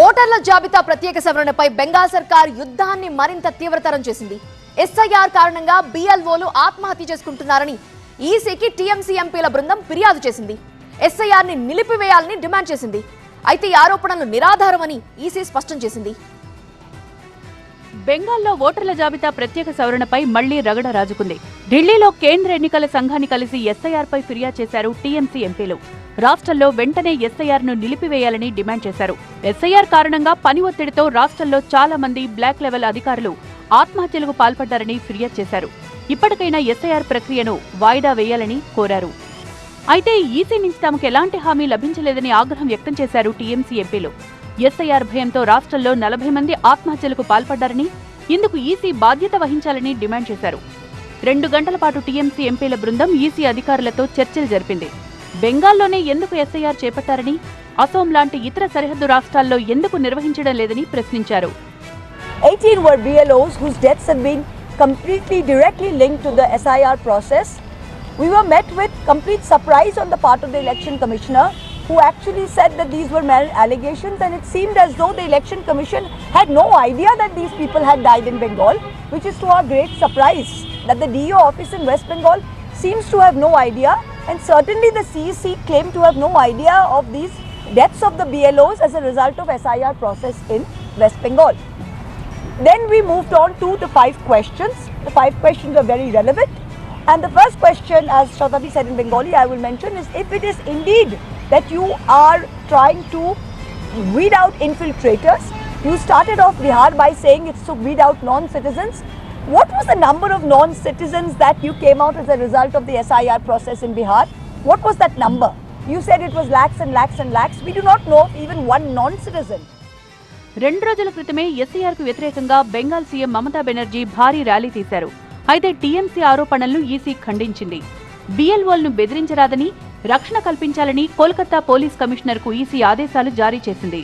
ఓటర్ల జాబితా ప్రత్యేక సవరణపై బెంగాల్ సర్కార్ యుద్ధాన్ని మరింత తీవ్రతరం చేసింది. ఎస్ఐఆర్ కారణంగా బిఎల్ఓలు ఆత్మహత్య చేసుకుంటున్నారని ఈసీకి టీఎంసీ ఎంపీల బృందం ఫిర్యాదు చేసింది. ఎస్ఐఆర్ ని నిలిపివేయాలని డిమాండ్ చేసింది. అయితే ఈ ఆరోపణలు నిరాధారమని ఈసీ స్పష్టం చేసింది. బెంగాల్లో ఓటర్ల జాబితా ప్రత్యేక సవరణపై మళ్లీ రగడ రాజుకుంది. ఢిల్లీలో కేంద్ర ఎన్నికల సంఘాన్ని కలిసి ఎస్ఐఆర్ పై ఫిర్యాదు చేశారు టీఎంసీ ఎంపీలు. రాష్ట్రంలో వెంటనే ఎస్ఐఆర్ ను నిలిపివేయాలని డిమాండ్ చేశారు. ఎస్ఐఆర్ కారణంగా పని ఒత్తిడితో రాష్ట్రంలో చాలా మంది బ్లాక్ లెవెల్ అధికారులు ఆత్మహత్యలకు పాల్పడ్డారని ఫిర్యాదు చేశారు. ఇప్పటికైనా ఎస్ఐఆర్ ప్రక్రియను వాయిదా వేయాలని కోరారు. అయితే ఈసీ నుంచి తమకు ఎలాంటి హామీ లభించలేదని ఆగ్రహం వ్యక్తం చేశారు టీఎంసీ ఎంపీలు. ఎస్ఐఆర్ భయంతో రాష్ట్రంలో 40 మంది ఆత్మహత్యలకు పాల్పడ్డారని, ఇందుకు ఈసీ బాధ్యత వహించాలని డిమాండ్ చేశారు. 2 గంటల పాటు టీఎంసీ ఎంపీల బృందం ఈసీ అధికారులతో చర్చలు జరిపింది. బెంగాల్లోనే ఎందుకు ఎస్ఐఆర్ చేపట్టారని, అసోం లాంటి ఇతర సరిహద్దు రాష్ట్రాల్లో ఎందుకు నిర్వహించడం లేదని ప్రశ్నించారు. 18 were BLOs whose deaths have been completely directly linked to the SIR process. We were met with complete surprise on the part of the election commissioner, who actually said that these were mere allegations, and it seemed as though the election commission had no idea that these people had died in Bengal, which is to our great surprise that the DO office in West Bengal seems to have no idea, and certainly the CEC claimed to have no idea of these deaths of the BLOs as a result of SIR process in West Bengal. Then we moved on to the 5 questions. The 5 questions are very relevant, and the first question, as Shatabi said in Bengali, I will mention, is if it is indeed that you are trying to weed out infiltrators. You started off Bihar by saying it's to weed out non-citizens. What was the number of non-citizens that you came out as a result of the SIR process in Bihar? What was that number? You said it was lakhs and lakhs and lakhs. We do not know of even one non-citizen. 2 రోజుల క్రితమే SIR కు వ్యతిరేకంగా Bengal CM Mamata Banerjee భారీ rally తీశారు. అయితే TMC ఆరోపణలను EC ఖండించింది. బిఎల్ఓలను బెదిరించరాదని, రక్షణ కల్పించాలని కోల్కతా పోలీస్ కమిషనర్కు ఈసీ ఆదేశాలు జారీ చేసింది.